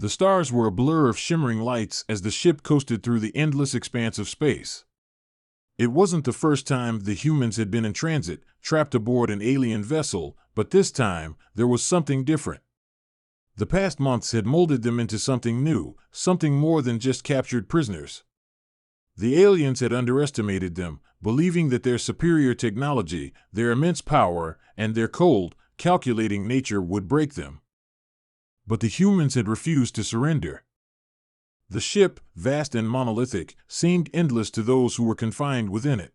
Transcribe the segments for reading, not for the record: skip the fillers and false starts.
The stars were a blur of shimmering lights as the ship coasted through the endless expanse of space. It wasn't the first time the humans had been in transit, trapped aboard an alien vessel, but this time, there was something different. The past months had molded them into something new, something more than just captured prisoners. The aliens had underestimated them, believing that their superior technology, their immense power, and their cold, calculating nature would break them. But the humans had refused to surrender. The ship, vast and monolithic, seemed endless to those who were confined within it.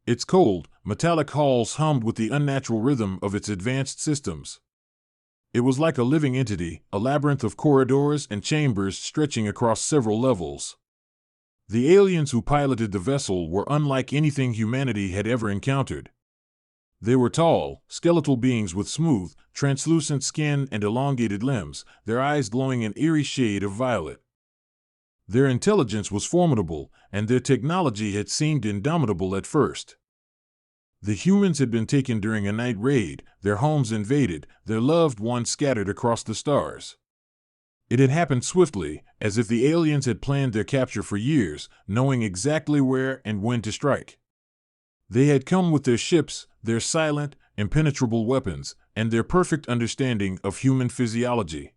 Its cold, metallic halls hummed with the unnatural rhythm of its advanced systems. It was like a living entity, a labyrinth of corridors and chambers stretching across several levels. The aliens who piloted the vessel were unlike anything humanity had ever encountered. They were tall, skeletal beings with smooth, translucent skin and elongated limbs, their eyes glowing an eerie shade of violet. Their intelligence was formidable, and their technology had seemed indomitable at first. The humans had been taken during a night raid, their homes invaded, their loved ones scattered across the stars. It had happened swiftly, as if the aliens had planned their capture for years, knowing exactly where and when to strike. They had come with their ships, their silent, impenetrable weapons, and their perfect understanding of human physiology.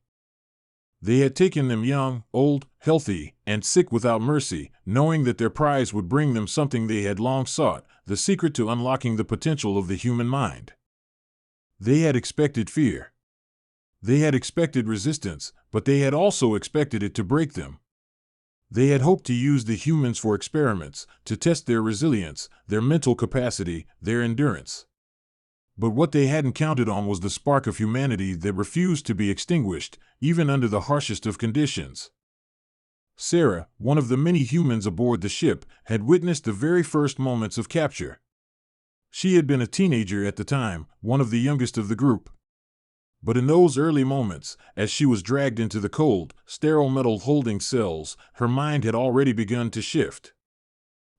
They had taken them young, old, healthy, and sick without mercy, knowing that their prize would bring them something they had long sought, the secret to unlocking the potential of the human mind. They had expected fear. They had expected resistance, but they had also expected it to break them. They had hoped to use the humans for experiments, to test their resilience, their mental capacity, their endurance. But what they hadn't counted on was the spark of humanity that refused to be extinguished, even under the harshest of conditions. Sarah, one of the many humans aboard the ship, had witnessed the very first moments of capture. She had been a teenager at the time, one of the youngest of the group. But in those early moments, as she was dragged into the cold, sterile metal holding cells, her mind had already begun to shift.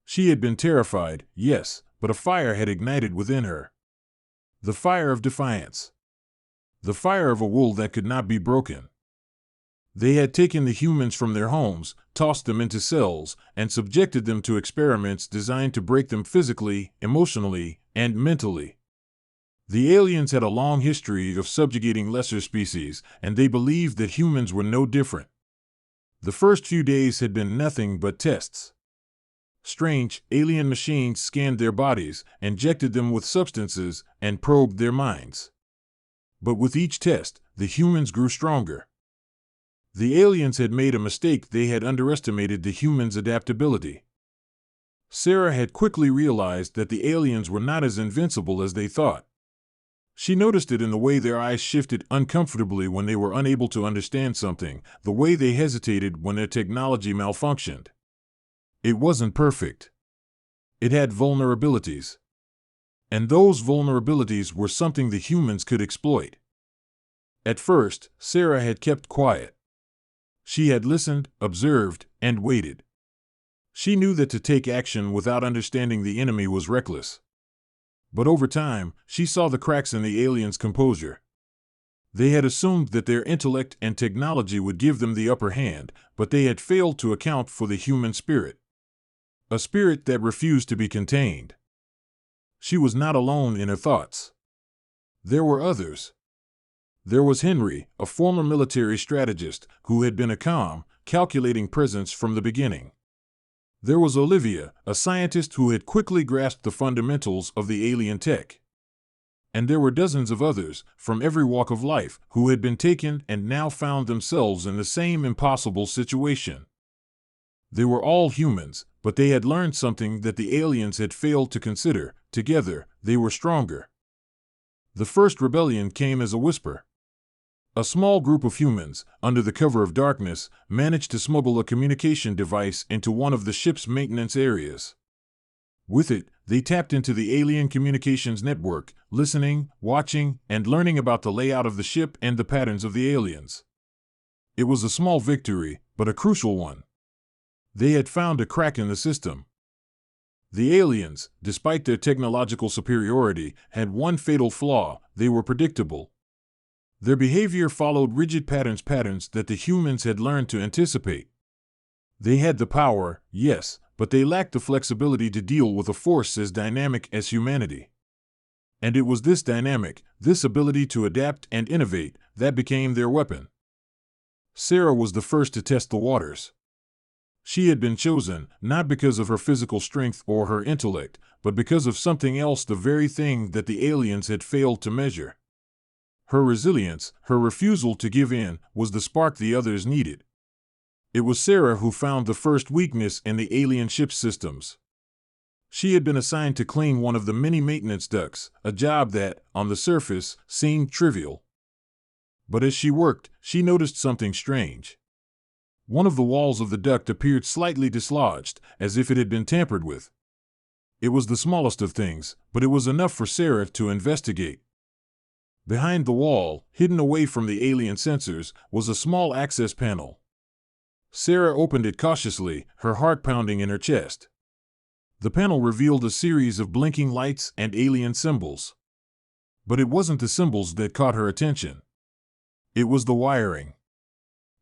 She had been terrified, yes, but a fire had ignited within her. The fire of defiance. The fire of a will that could not be broken. They had taken the humans from their homes, tossed them into cells, and subjected them to experiments designed to break them physically, emotionally, and mentally. The aliens had a long history of subjugating lesser species, and they believed that humans were no different. The first few days had been nothing but tests. Strange, alien machines scanned their bodies, injected them with substances, and probed their minds. But with each test, the humans grew stronger. The aliens had made a mistake. They had underestimated the humans' adaptability. Sarah had quickly realized that the aliens were not as invincible as they thought. She noticed it in the way their eyes shifted uncomfortably when they were unable to understand something, the way they hesitated when their technology malfunctioned. It wasn't perfect. It had vulnerabilities. And those vulnerabilities were something the humans could exploit. At first, Sarah had kept quiet. She had listened, observed, and waited. She knew that to take action without understanding the enemy was reckless. But over time, she saw the cracks in the aliens' composure. They had assumed that their intellect and technology would give them the upper hand, but they had failed to account for the human spirit. A spirit that refused to be contained. She was not alone in her thoughts. There were others. There was Henry, a former military strategist, who had been a calm, calculating presence from the beginning. There was Olivia, a scientist who had quickly grasped the fundamentals of the alien tech. And there were dozens of others, from every walk of life, who had been taken and now found themselves in the same impossible situation. They were all humans, but they had learned something that the aliens had failed to consider. Together, they were stronger. The first rebellion came as a whisper. A small group of humans, under the cover of darkness, managed to smuggle a communication device into one of the ship's maintenance areas. With it, they tapped into the alien communications network, listening, watching, and learning about the layout of the ship and the patterns of the aliens. It was a small victory, but a crucial one. They had found a crack in the system. The aliens, despite their technological superiority, had one fatal flaw: they were predictable. Their behavior followed rigid patterns that the humans had learned to anticipate. They had the power, yes, but they lacked the flexibility to deal with a force as dynamic as humanity. And it was this dynamic, this ability to adapt and innovate, that became their weapon. Sarah was the first to test the waters. She had been chosen, not because of her physical strength or her intellect, but because of something else, the very thing that the aliens had failed to measure. Her resilience, her refusal to give in, was the spark the others needed. It was Sarah who found the first weakness in the alien ship systems. She had been assigned to clean one of the many maintenance ducts, a job that, on the surface, seemed trivial. But as she worked, she noticed something strange. One of the walls of the duct appeared slightly dislodged, as if it had been tampered with. It was the smallest of things, but it was enough for Sarah to investigate. Behind the wall, hidden away from the alien sensors, was a small access panel. Sarah opened it cautiously, her heart pounding in her chest. The panel revealed a series of blinking lights and alien symbols. But it wasn't the symbols that caught her attention. It was the wiring.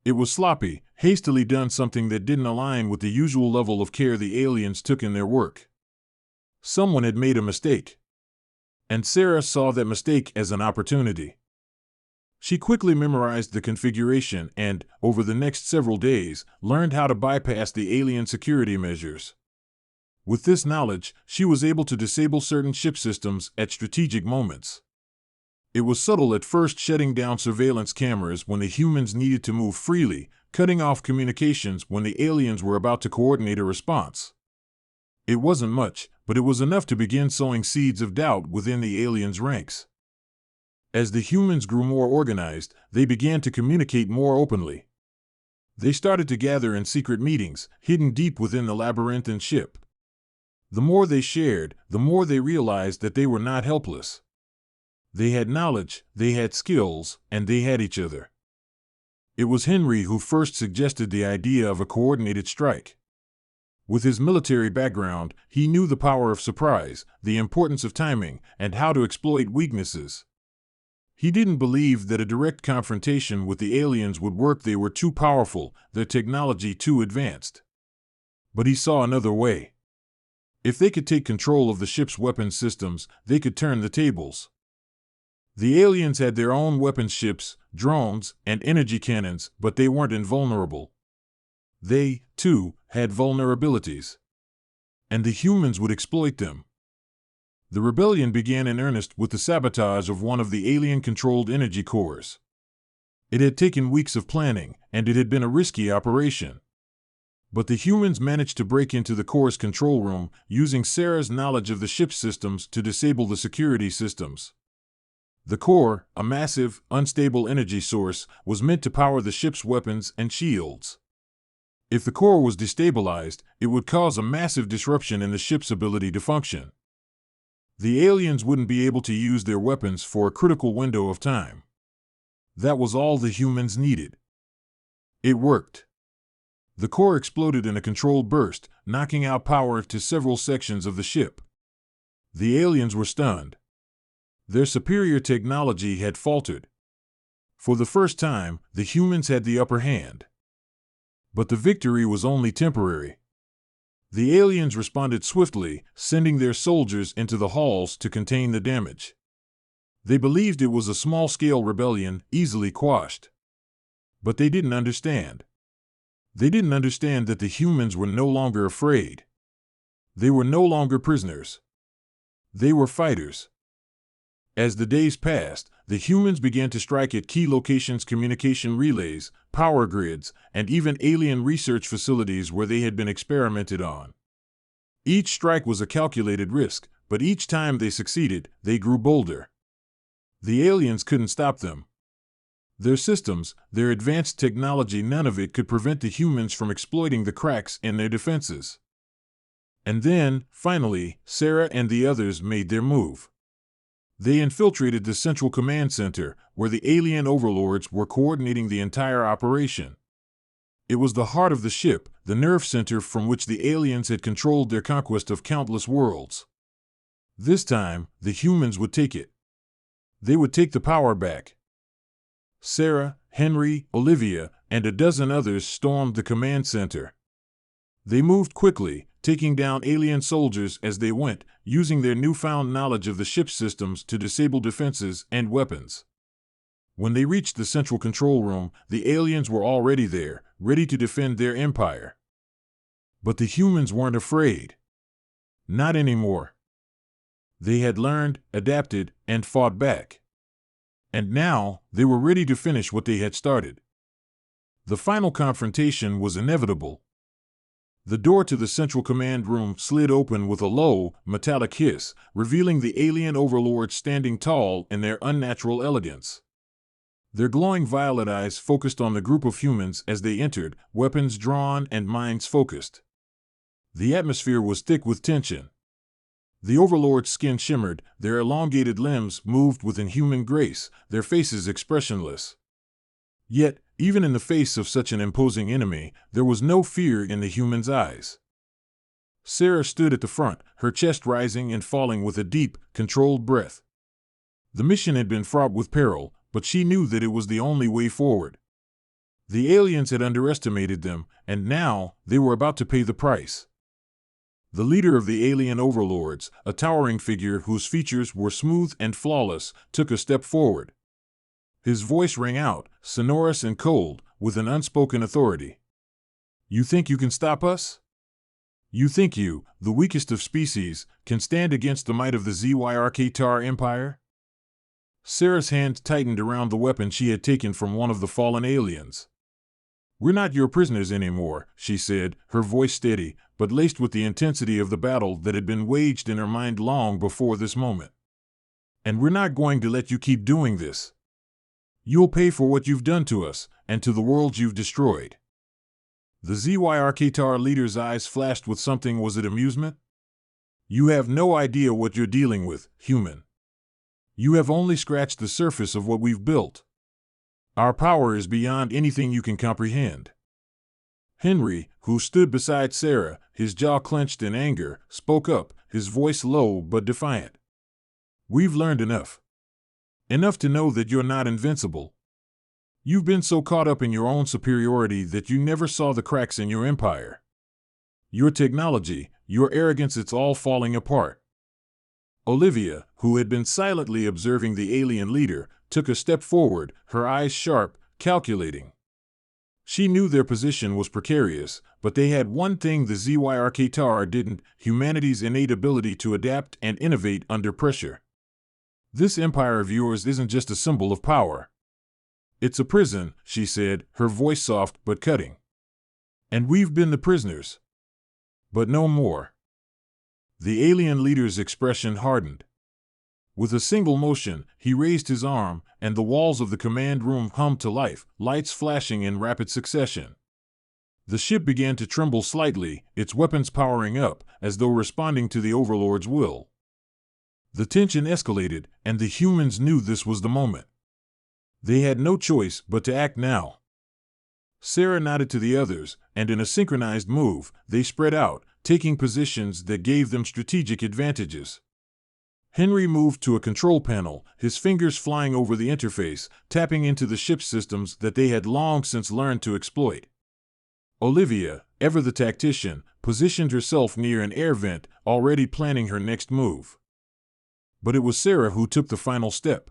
It was sloppy, hastily done, something that didn't align with the usual level of care the aliens took in their work. Someone had made a mistake. And Sarah saw that mistake as an opportunity. She quickly memorized the configuration and, over the next several days, learned how to bypass the alien security measures. With this knowledge, she was able to disable certain ship systems at strategic moments. It was subtle at first, shutting down surveillance cameras when the humans needed to move freely, cutting off communications when the aliens were about to coordinate a response. It wasn't much, but it was enough to begin sowing seeds of doubt within the aliens' ranks. As the humans grew more organized, they began to communicate more openly. They started to gather in secret meetings, hidden deep within the labyrinthine ship. The more they shared, the more they realized that they were not helpless. They had knowledge, they had skills, and they had each other. It was Henry who first suggested the idea of a coordinated strike. With his military background, he knew the power of surprise, the importance of timing, and how to exploit weaknesses. He didn't believe that a direct confrontation with the aliens would work. They were too powerful, their technology too advanced. But he saw another way. If they could take control of the ship's weapons systems, they could turn the tables. The aliens had their own weapons ships, drones, and energy cannons, but they weren't invulnerable. They, too, had vulnerabilities. And the humans would exploit them. The rebellion began in earnest with the sabotage of one of the alien-controlled energy cores. It had taken weeks of planning, and it had been a risky operation. But the humans managed to break into the core's control room, using Sarah's knowledge of the ship's systems to disable the security systems. The core, a massive, unstable energy source, was meant to power the ship's weapons and shields. If the core was destabilized, it would cause a massive disruption in the ship's ability to function. The aliens wouldn't be able to use their weapons for a critical window of time. That was all the humans needed. It worked. The core exploded in a controlled burst, knocking out power to several sections of the ship. The aliens were stunned. Their superior technology had faltered. For the first time, the humans had the upper hand. But the victory was only temporary. The aliens responded swiftly, sending their soldiers into the halls to contain the damage. They believed it was a small-scale rebellion, easily quashed. But they didn't understand. They didn't understand that the humans were no longer afraid. They were no longer prisoners. They were fighters. As the days passed, the humans began to strike at key locations, communication relays, power grids, and even alien research facilities where they had been experimented on. Each strike was a calculated risk, but each time they succeeded, they grew bolder. The aliens couldn't stop them. Their systems, their advanced technology, none of it could prevent the humans from exploiting the cracks in their defenses. And then, finally, Sarah and the others made their move. They infiltrated the central command center, where the alien overlords were coordinating the entire operation. It was the heart of the ship, the nerve center from which the aliens had controlled their conquest of countless worlds. This time, the humans would take it. They would take the power back. Sarah, Henry, Olivia, and a dozen others stormed the command center. They moved quickly, taking down alien soldiers as they went, using their newfound knowledge of the ship's systems to disable defenses and weapons. When they reached the central control room, the aliens were already there, ready to defend their empire. But the humans weren't afraid. Not anymore. They had learned, adapted, and fought back. And now, they were ready to finish what they had started. The final confrontation was inevitable. The door to the central command room slid open with a low, metallic hiss, revealing the alien overlords standing tall in their unnatural elegance. Their glowing violet eyes focused on the group of humans as they entered, weapons drawn and minds focused. The atmosphere was thick with tension. The overlord's skin shimmered, their elongated limbs moved with inhuman grace, their faces expressionless. Yet, even in the face of such an imposing enemy, there was no fear in the humans' eyes. Sarah stood at the front, her chest rising and falling with a deep, controlled breath. The mission had been fraught with peril, but she knew that it was the only way forward. The aliens had underestimated them, and now they were about to pay the price. The leader of the alien overlords, a towering figure whose features were smooth and flawless, took a step forward. His voice rang out, sonorous and cold, with an unspoken authority. "You think you can stop us? You think you, the weakest of species, can stand against the might of the Zyarkatar Empire?" Sarah's hand tightened around the weapon she had taken from one of the fallen aliens. "We're not your prisoners anymore," she said, her voice steady, but laced with the intensity of the battle that had been waged in her mind long before this moment. "And we're not going to let you keep doing this. You'll pay for what you've done to us, and to the worlds you've destroyed." The Zyarkatar leader's eyes flashed with something. Was it amusement? "You have no idea what you're dealing with, human. You have only scratched the surface of what we've built. Our power is beyond anything you can comprehend." Henry, who stood beside Sarah, his jaw clenched in anger, spoke up, his voice low but defiant. "We've learned enough. Enough to know that you're not invincible. You've been so caught up in your own superiority that you never saw the cracks in your empire. Your technology, your arrogance, it's all falling apart." Olivia, who had been silently observing the alien leader, took a step forward, her eyes sharp, calculating. She knew their position was precarious, but they had one thing the Zyarkatar didn't: humanity's innate ability to adapt and innovate under pressure. "This empire of yours isn't just a symbol of power. It's a prison," she said, her voice soft but cutting. "And we've been the prisoners. But no more." The alien leader's expression hardened. With a single motion, he raised his arm, and the walls of the command room hummed to life, lights flashing in rapid succession. The ship began to tremble slightly, its weapons powering up, as though responding to the Overlord's will. The tension escalated, and the humans knew this was the moment. They had no choice but to act now. Sarah nodded to the others, and in a synchronized move, they spread out, taking positions that gave them strategic advantages. Henry moved to a control panel, his fingers flying over the interface, tapping into the ship's systems that they had long since learned to exploit. Olivia, ever the tactician, positioned herself near an air vent, already planning her next move. But it was Sarah who took the final step.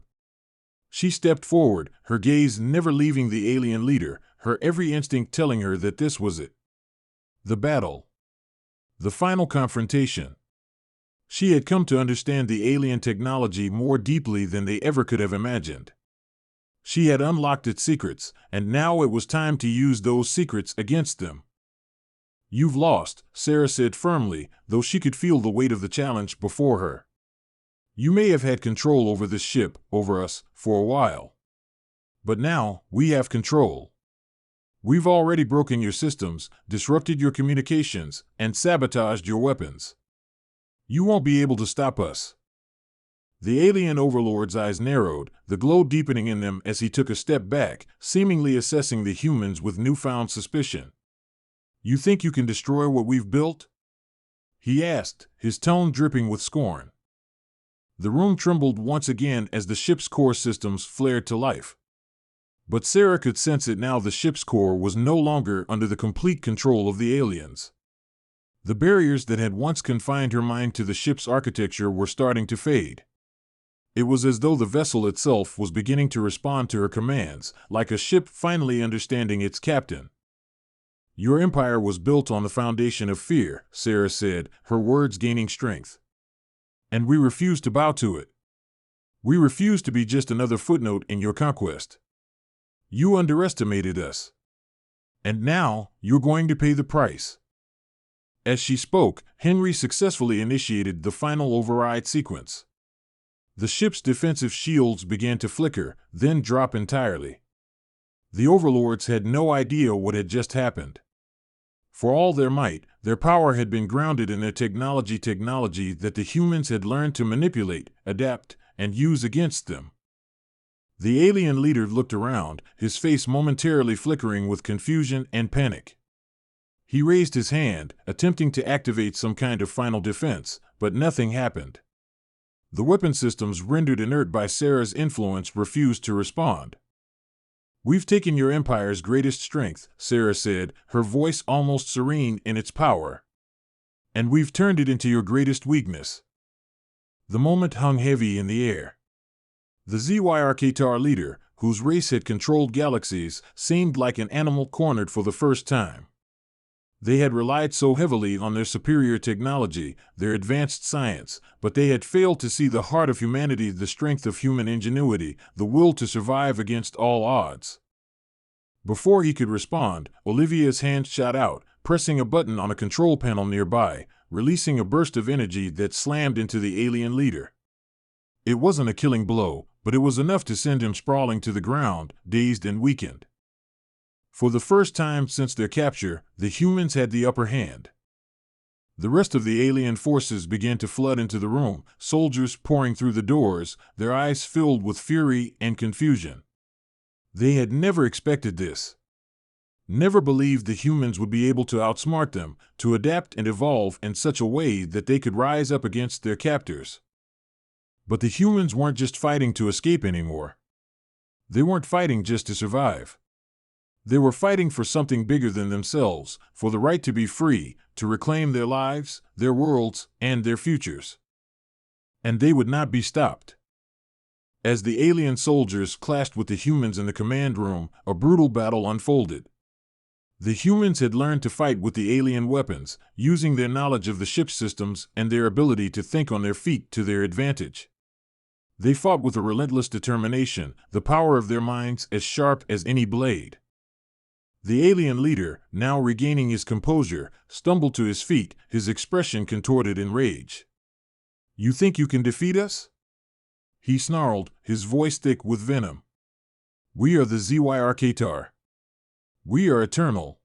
She stepped forward, her gaze never leaving the alien leader, her every instinct telling her that this was it. The battle. The final confrontation. She had come to understand the alien technology more deeply than they ever could have imagined. She had unlocked its secrets, and now it was time to use those secrets against them. "You've lost," Sarah said firmly, though she could feel the weight of the challenge before her. "You may have had control over this ship, over us, for a while. But now, we have control. We've already broken your systems, disrupted your communications, and sabotaged your weapons. You won't be able to stop us." The alien overlord's eyes narrowed, the glow deepening in them as he took a step back, seemingly assessing the humans with newfound suspicion. "You think you can destroy what we've built?" he asked, his tone dripping with scorn. The room trembled once again as the ship's core systems flared to life. But Sarah could sense it now. The ship's core was no longer under the complete control of the aliens. The barriers that had once confined her mind to the ship's architecture were starting to fade. It was as though the vessel itself was beginning to respond to her commands, like a ship finally understanding its captain. "Your empire was built on the foundation of fear," Sarah said, her words gaining strength. "And we refuse to bow to it. We refuse to be just another footnote in your conquest. You underestimated us. And now, you're going to pay the price." As she spoke, Henry successfully initiated the final override sequence. The ship's defensive shields began to flicker, then drop entirely. The Overlords had no idea what had just happened. For all their might, their power had been grounded in their technology that the humans had learned to manipulate, adapt, and use against them. The alien leader looked around, his face momentarily flickering with confusion and panic. He raised his hand, attempting to activate some kind of final defense, but nothing happened. The weapon systems, rendered inert by Sarah's influence, refused to respond. "We've taken your empire's greatest strength," Sarah said, her voice almost serene in its power. "And we've turned it into your greatest weakness." The moment hung heavy in the air. The Zyarkatar leader, whose race had controlled galaxies, seemed like an animal cornered for the first time. They had relied so heavily on their superior technology, their advanced science, but they had failed to see the heart of humanity, the strength of human ingenuity, the will to survive against all odds. Before he could respond, Olivia's hand shot out, pressing a button on a control panel nearby, releasing a burst of energy that slammed into the alien leader. It wasn't a killing blow, but it was enough to send him sprawling to the ground, dazed and weakened. For the first time since their capture, the humans had the upper hand. The rest of the alien forces began to flood into the room, soldiers pouring through the doors, their eyes filled with fury and confusion. They had never expected this. Never believed the humans would be able to outsmart them, to adapt and evolve in such a way that they could rise up against their captors. But the humans weren't just fighting to escape anymore. They weren't fighting just to survive. They were fighting for something bigger than themselves, for the right to be free, to reclaim their lives, their worlds, and their futures. And they would not be stopped. As the alien soldiers clashed with the humans in the command room, a brutal battle unfolded. The humans had learned to fight with the alien weapons, using their knowledge of the ship's systems and their ability to think on their feet to their advantage. They fought with a relentless determination, the power of their minds as sharp as any blade. The alien leader, now regaining his composure, stumbled to his feet, his expression contorted in rage. "You think you can defeat us?" he snarled, his voice thick with venom. "We are the Zyarkatar. We are eternal."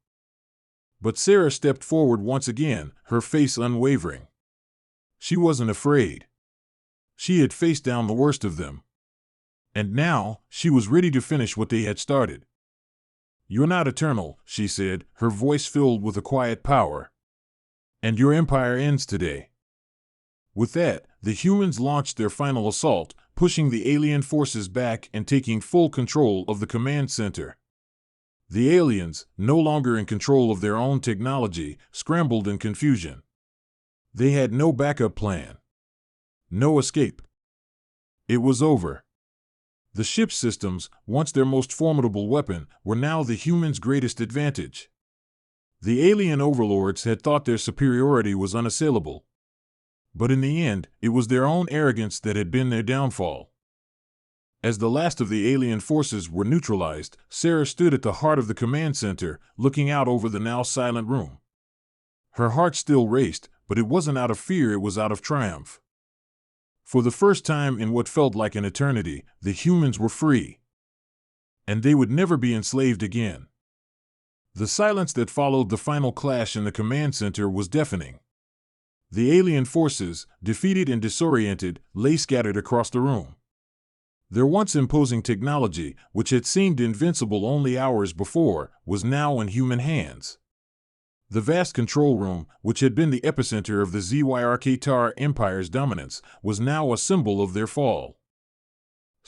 But Sarah stepped forward once again, her face unwavering. She wasn't afraid. She had faced down the worst of them. And now, she was ready to finish what they had started. "You're not eternal," she said, her voice filled with a quiet power. "And your empire ends today." With that, the humans launched their final assault, pushing the alien forces back and taking full control of the command center. The aliens, no longer in control of their own technology, scrambled in confusion. They had no backup plan. No escape. It was over. The ship's systems, once their most formidable weapon, were now the humans' greatest advantage. The alien overlords had thought their superiority was unassailable. But in the end, it was their own arrogance that had been their downfall. As the last of the alien forces were neutralized, Sarah stood at the heart of the command center, looking out over the now silent room. Her heart still raced, but it wasn't out of fear, it was out of triumph. For the first time in what felt like an eternity, the humans were free. And they would never be enslaved again. The silence that followed the final clash in the command center was deafening. The alien forces, defeated and disoriented, lay scattered across the room. Their once imposing technology, which had seemed invincible only hours before, was now in human hands. The vast control room, which had been the epicenter of the Zyarkatar Empire's dominance, was now a symbol of their fall.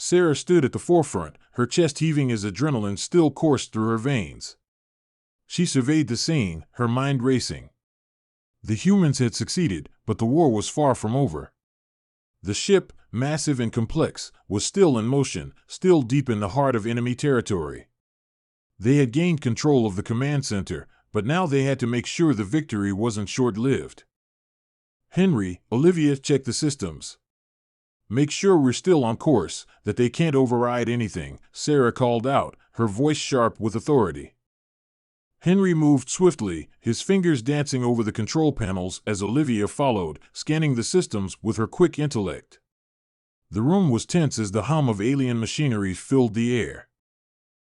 Sarah stood at the forefront, her chest heaving as adrenaline still coursed through her veins. She surveyed the scene, her mind racing. The humans had succeeded, but the war was far from over. The ship, massive and complex, was still in motion, still deep in the heart of enemy territory. They had gained control of the command center, but now they had to make sure the victory wasn't short-lived. Henry, Olivia, check the systems. Make sure we're still on course, that they can't override anything, Sarah called out, her voice sharp with authority. Henry moved swiftly, his fingers dancing over the control panels as Olivia followed, scanning the systems with her quick intellect. The room was tense as the hum of alien machinery filled the air.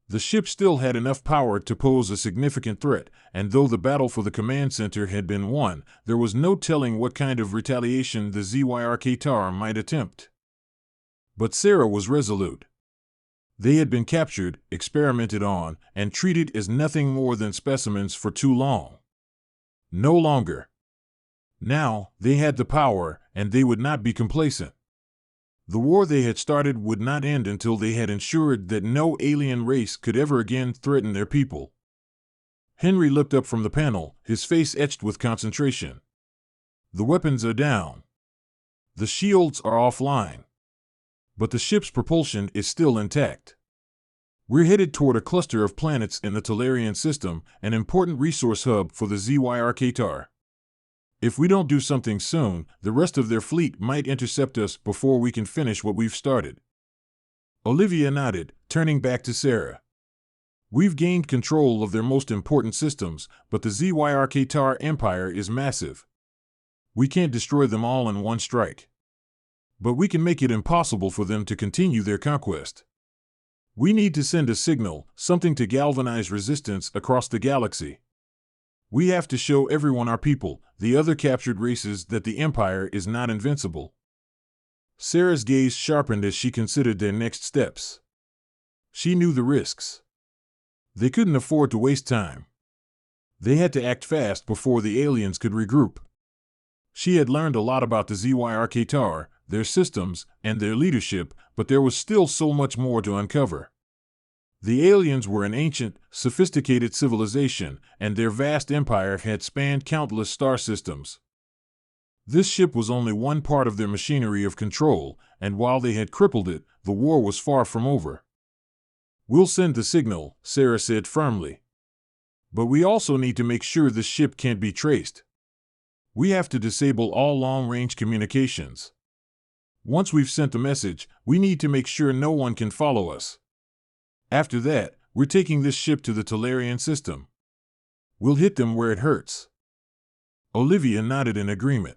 The ship still had enough power to pose a significant threat, and though the battle for the command center had been won, there was no telling what kind of retaliation the Zyarkatar might attempt. But Sarah was resolute. They had been captured, experimented on, and treated as nothing more than specimens for too long. No longer. Now, they had the power, and they would not be complacent. The war they had started would not end until they had ensured that no alien race could ever again threaten their people. Henry looked up from the panel, his face etched with concentration. The weapons are down. The shields are offline. But the ship's propulsion is still intact. We're headed toward a cluster of planets in the Tellarian system, an important resource hub for the Zyarkatar. If we don't do something soon, the rest of their fleet might intercept us before we can finish what we've started. Olivia nodded, turning back to Sarah. We've gained control of their most important systems, but the Zyarkatar Empire is massive. We can't destroy them all in one strike. But we can make it impossible for them to continue their conquest. We need to send a signal, something to galvanize resistance across the galaxy. We have to show everyone our people, the other captured races, that the Empire is not invincible. Sarah's gaze sharpened as she considered their next steps. She knew the risks. They couldn't afford to waste time. They had to act fast before the aliens could regroup. She had learned a lot about the Zyarkatar, their systems, and their leadership, but there was still so much more to uncover. The aliens were an ancient, sophisticated civilization, and their vast empire had spanned countless star systems. This ship was only one part of their machinery of control, and while they had crippled it, the war was far from over. We'll send the signal, Sarah said firmly. But we also need to make sure the ship can't be traced. We have to disable all long-range communications. Once we've sent the message, we need to make sure no one can follow us. After that, we're taking this ship to the Tellarian system. We'll hit them where it hurts. Olivia nodded in agreement.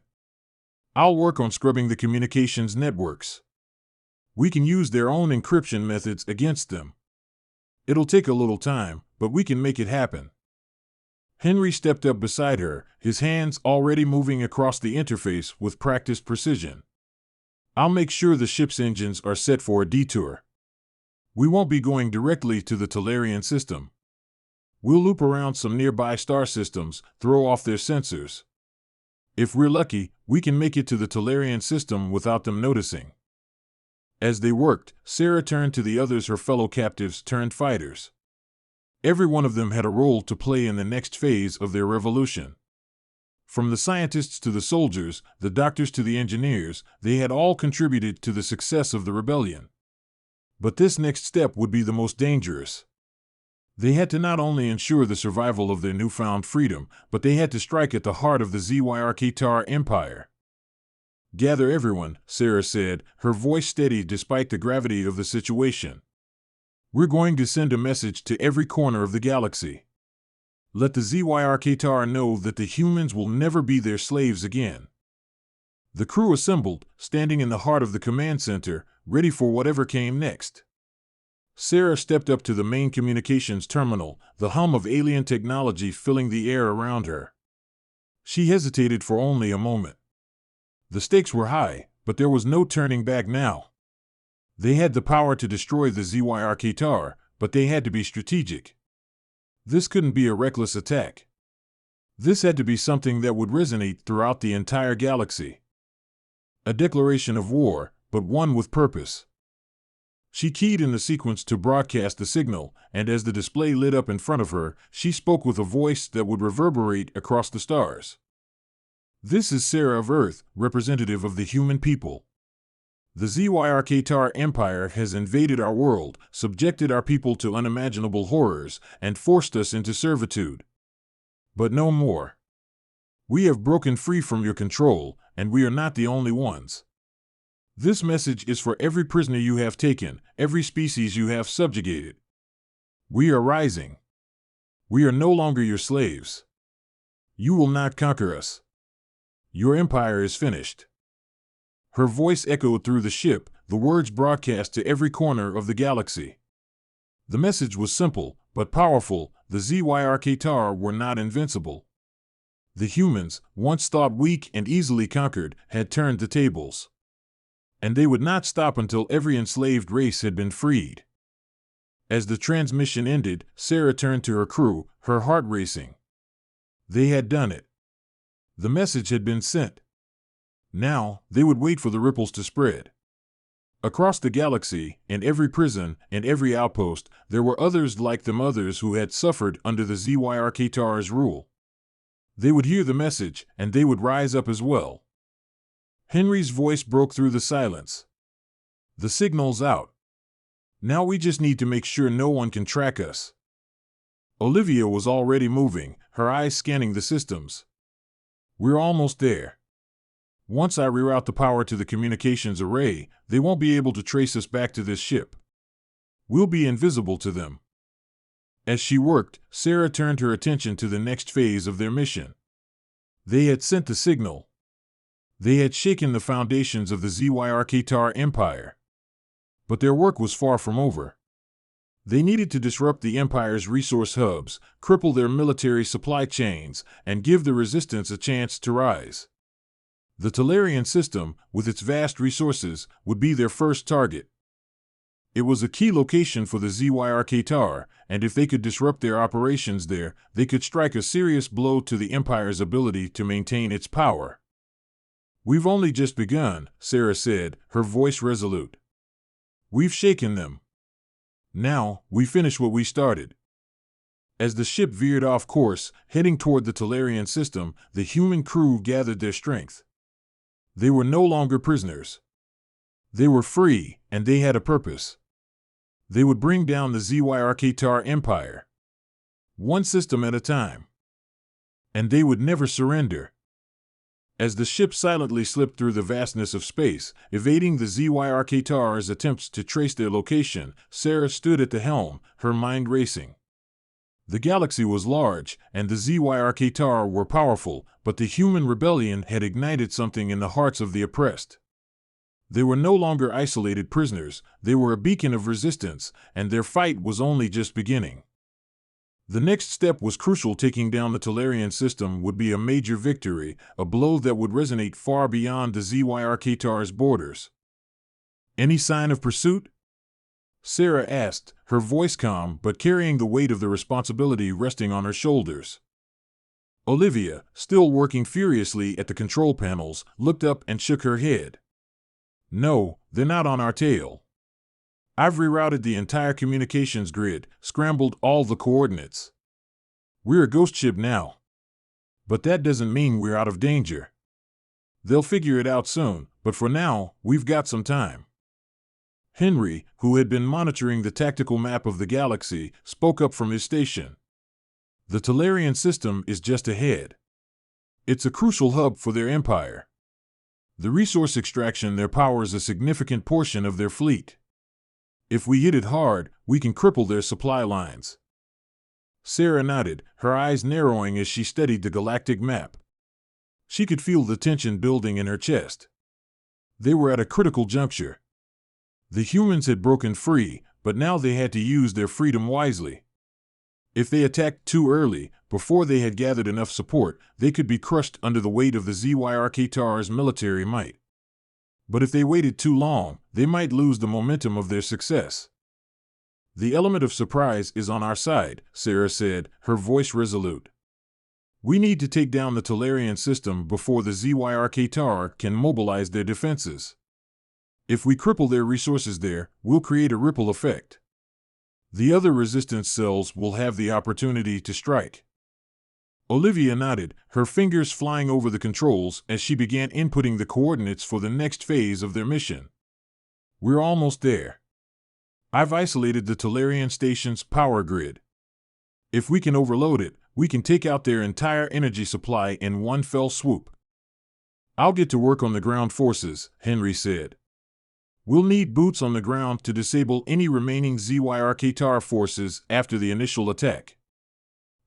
I'll work on scrubbing the communications networks. We can use their own encryption methods against them. It'll take a little time, but we can make it happen. Henry stepped up beside her, his hands already moving across the interface with practiced precision. I'll make sure the ship's engines are set for a detour. We won't be going directly to the Tellarian system. We'll loop around some nearby star systems, throw off their sensors. If we're lucky, we can make it to the Tellarian system without them noticing. As they worked, Sarah turned to the others, her fellow captives turned fighters. Every one of them had a role to play in the next phase of their revolution. From the scientists to the soldiers, the doctors to the engineers, they had all contributed to the success of the rebellion. But this next step would be the most dangerous. They had to not only ensure the survival of their newfound freedom, but they had to strike at the heart of the Zyarkatar Empire. Gather everyone, Sarah said, her voice steady despite the gravity of the situation. We're going to send a message to every corner of the galaxy. Let the Zyarkatar know that the humans will never be their slaves again. The crew assembled, standing in the heart of the command center, ready for whatever came next. Sarah stepped up to the main communications terminal, the hum of alien technology filling the air around her. She hesitated for only a moment. The stakes were high, but there was no turning back now. They had the power to destroy the Zyarkatar, but they had to be strategic. This couldn't be a reckless attack. This had to be something that would resonate throughout the entire galaxy. A declaration of war, but one with purpose. She keyed in the sequence to broadcast the signal, and as the display lit up in front of her, she spoke with a voice that would reverberate across the stars. "This is Sarah of Earth, representative of the human people. The Zyarkatar Empire has invaded our world, subjected our people to unimaginable horrors, and forced us into servitude. But no more. We have broken free from your control, and we are not the only ones. This message is for every prisoner you have taken, every species you have subjugated. We are rising. We are no longer your slaves. You will not conquer us. Your empire is finished." Her voice echoed through the ship, the words broadcast to every corner of the galaxy. The message was simple, but powerful. The Zyarkatar were not invincible. The humans, once thought weak and easily conquered, had turned the tables. And they would not stop until every enslaved race had been freed. As the transmission ended, Sarah turned to her crew, her heart racing. They had done it. The message had been sent. Now, they would wait for the ripples to spread. Across the galaxy, in every prison, in every outpost, there were others like them, others who had suffered under the Zyarkatar's rule. They would hear the message, and they would rise up as well. Henry's voice broke through the silence. "The signal's out. Now we just need to make sure no one can track us." Olivia was already moving, her eyes scanning the systems. "We're almost there. Once I reroute the power to the communications array, they won't be able to trace us back to this ship. We'll be invisible to them." As she worked, Sarah turned her attention to the next phase of their mission. They had sent the signal. They had shaken the foundations of the Zyarkatar Empire. But their work was far from over. They needed to disrupt the Empire's resource hubs, cripple their military supply chains, and give the resistance a chance to rise. The Talarian system, with its vast resources, would be their first target. It was a key location for the Zyarkatar, and if they could disrupt their operations there, they could strike a serious blow to the Empire's ability to maintain its power. "We've only just begun," Sarah said, her voice resolute. "We've shaken them. Now, we finish what we started." As the ship veered off course, heading toward the Talarian system, the human crew gathered their strength. They were no longer prisoners. They were free, and they had a purpose. They would bring down the Zyarkatar Empire, one system at a time. And they would never surrender. As the ship silently slipped through the vastness of space, evading the Zyarkatar's attempts to trace their location, Sarah stood at the helm, her mind racing. The galaxy was large, and the Zyarkatar were powerful, but the human rebellion had ignited something in the hearts of the oppressed. They were no longer isolated prisoners, they were a beacon of resistance, and their fight was only just beginning. The next step was crucial. Taking down the Talarian system would be a major victory, a blow that would resonate far beyond the Zyarkatar's borders. "Any sign of pursuit?" Sarah asked, her voice calm but carrying the weight of the responsibility resting on her shoulders. Olivia, still working furiously at the control panels, looked up and shook her head. "No, they're not on our tail. I've rerouted the entire communications grid, scrambled all the coordinates. We're a ghost ship now. But that doesn't mean we're out of danger. They'll figure it out soon, but for now, we've got some time." Henry, who had been monitoring the tactical map of the galaxy, spoke up from his station. "The Talarian system is just ahead. It's a crucial hub for their empire. The resource extraction there powers a significant portion of their fleet. If we hit it hard, we can cripple their supply lines." Sarah nodded, her eyes narrowing as she studied the galactic map. She could feel the tension building in her chest. They were at a critical juncture. The humans had broken free, but now they had to use their freedom wisely. If they attacked too early, before they had gathered enough support, they could be crushed under the weight of the Zyarkatar's military might. But if they waited too long, they might lose the momentum of their success. "The element of surprise is on our side," Sarah said, her voice resolute. "We need to take down the Talarian system before the Zyarkatar can mobilize their defenses." If we cripple their resources there, we'll create a ripple effect. The other resistance cells will have the opportunity to strike. Olivia nodded, her fingers flying over the controls as she began inputting the coordinates for the next phase of their mission. We're almost there. I've isolated the Tolarian station's power grid. If we can overload it, we can take out their entire energy supply in one fell swoop. I'll get to work on the ground forces, Henry said. We'll need boots on the ground to disable any remaining ZYR-Qatar forces after the initial attack.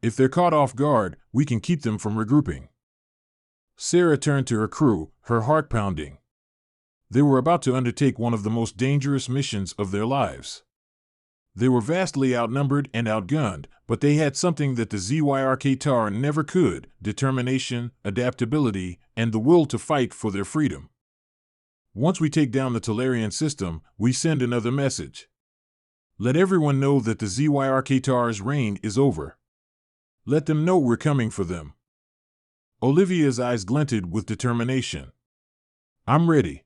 If they're caught off guard, we can keep them from regrouping. Sarah turned to her crew, her heart pounding. They were about to undertake one of the most dangerous missions of their lives. They were vastly outnumbered and outgunned, but they had something that the ZYR-Qatar never could: determination, adaptability, and the will to fight for their freedom. Once we take down the Tolarian system, we send another message. Let everyone know that the ZYR-Qatar's reign is over. Let them know we're coming for them. Olivia's eyes glinted with determination. I'm ready.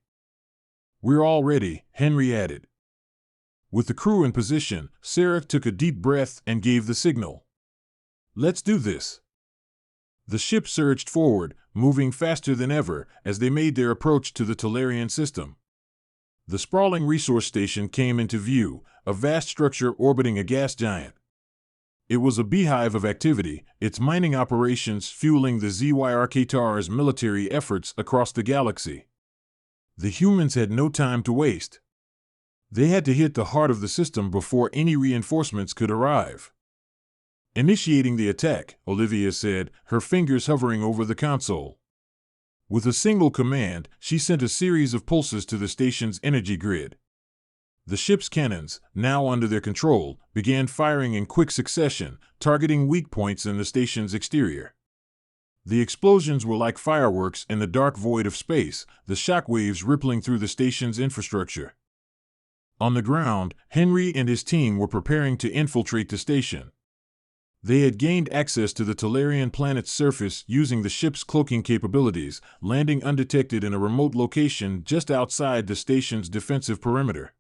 We're all ready, Henry added. With the crew in position, Sarah took a deep breath and gave the signal. Let's do this. The ship surged forward, moving faster than ever as they made their approach to the Tolarian system. The sprawling resource station came into view, a vast structure orbiting a gas giant. It was a beehive of activity, its mining operations fueling the ZYR-Qatar's military efforts across the galaxy. The humans had no time to waste. They had to hit the heart of the system before any reinforcements could arrive. Initiating the attack, Olivia said, her fingers hovering over the console. With a single command, she sent a series of pulses to the station's energy grid. The ship's cannons, now under their control, began firing in quick succession, targeting weak points in the station's exterior. The explosions were like fireworks in the dark void of space, the shockwaves rippling through the station's infrastructure. On the ground, Henry and his team were preparing to infiltrate the station. They had gained access to the Tolarian planet's surface using the ship's cloaking capabilities, landing undetected in a remote location just outside the station's defensive perimeter.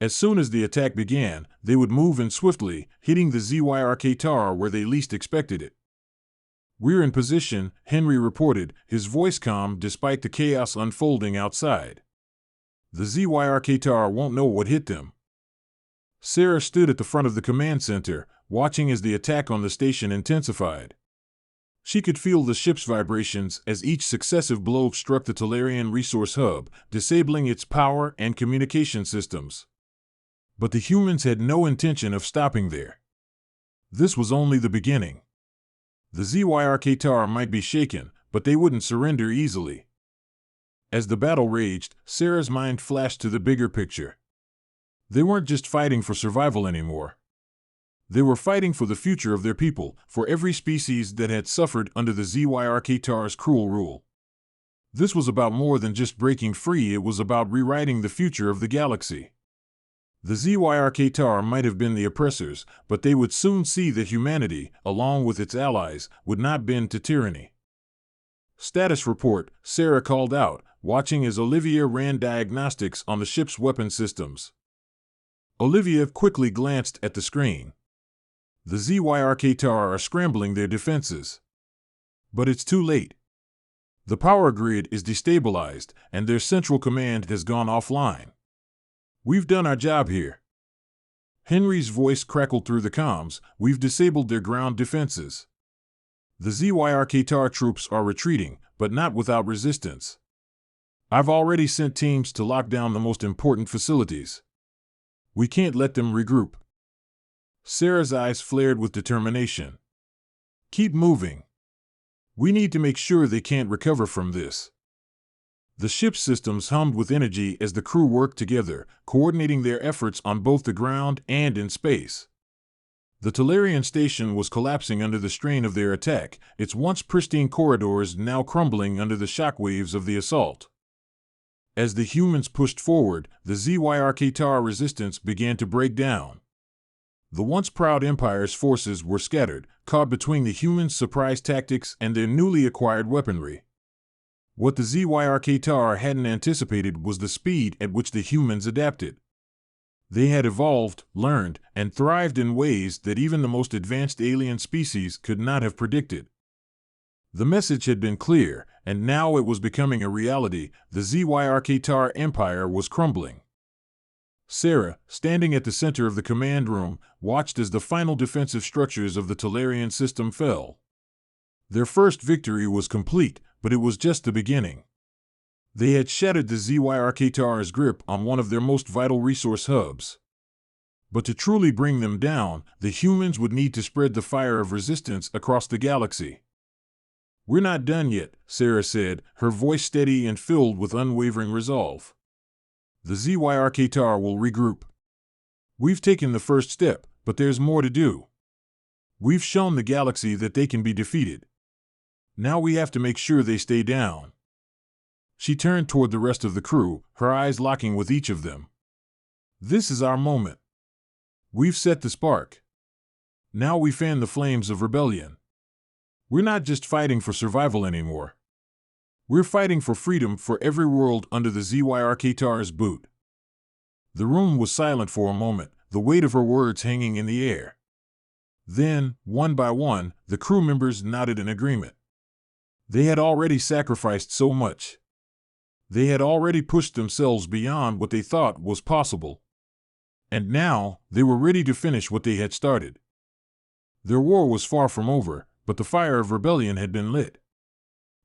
As soon as the attack began, they would move in swiftly, hitting the ZYR-Qatar where they least expected it. We're in position, Henry reported, his voice calm despite the chaos unfolding outside. The ZYR-Qatar won't know what hit them. Sarah stood at the front of the command center, watching as the attack on the station intensified. She could feel the ship's vibrations as each successive blow struck the Tolarian resource hub, disabling its power and communication systems. But the humans had no intention of stopping there. This was only the beginning. The ZYR-Qatar might be shaken, but they wouldn't surrender easily. As the battle raged, Sarah's mind flashed to the bigger picture. They weren't just fighting for survival anymore. They were fighting for the future of their people, for every species that had suffered under the ZYR-Qatar's cruel rule. This was about more than just breaking free, it was about rewriting the future of the galaxy. The ZYR-Qatar might have been the oppressors, but they would soon see that humanity, along with its allies, would not bend to tyranny. Status report, Sarah called out, watching as Olivia ran diagnostics on the ship's weapon systems. Olivia quickly glanced at the screen. The ZYR-Qatar are scrambling their defenses. But it's too late. The power grid is destabilized, and their central command has gone offline. We've done our job here. Henry's voice crackled through the comms. We've disabled their ground defenses. The ZYR-Qatar troops are retreating, but not without resistance. I've already sent teams to lock down the most important facilities. We can't let them regroup. Sarah's eyes flared with determination. Keep moving. We need to make sure they can't recover from this. The ship's systems hummed with energy as the crew worked together, coordinating their efforts on both the ground and in space. The Tolarian station was collapsing under the strain of their attack, its once pristine corridors now crumbling under the shockwaves of the assault. As the humans pushed forward, the ZYR-Qatar resistance began to break down. The once proud Empire's forces were scattered, caught between the humans' surprise tactics and their newly acquired weaponry. What the ZYRK-TAR hadn't anticipated was the speed at which the humans adapted. They had evolved, learned, and thrived in ways that even the most advanced alien species could not have predicted. The message had been clear, and now it was becoming a reality. The ZYRK-TAR Empire was crumbling. Sarah, standing at the center of the command room, watched as the final defensive structures of the Talarian system fell. Their first victory was complete, but it was just the beginning. They had shattered the ZYRK-TAR's grip on one of their most vital resource hubs. But to truly bring them down, the humans would need to spread the fire of resistance across the galaxy. "We're not done yet," Sarah said, her voice steady and filled with unwavering resolve. "The ZYRK-TAR will regroup. We've taken the first step, but there's more to do. We've shown the galaxy that they can be defeated. Now we have to make sure they stay down." She turned toward the rest of the crew, her eyes locking with each of them. "This is our moment. We've set the spark. Now we fan the flames of rebellion. We're not just fighting for survival anymore. We're fighting for freedom for every world under the ZYRK-TAR's boot." The room was silent for a moment, the weight of her words hanging in the air. Then, one by one, the crew members nodded in agreement. They had already sacrificed so much. They had already pushed themselves beyond what they thought was possible. And now, they were ready to finish what they had started. Their war was far from over, but the fire of rebellion had been lit.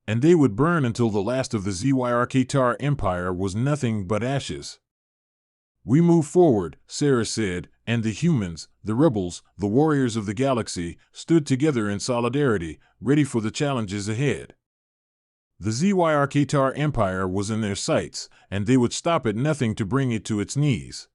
And they would burn until the last of the ZYRK-TAR Empire was nothing but ashes. "We move forward," Sarah said, and the humans, the rebels, the warriors of the galaxy, stood together in solidarity, ready for the challenges ahead. The ZYRK-TAR Empire was in their sights, and they would stop at nothing to bring it to its knees.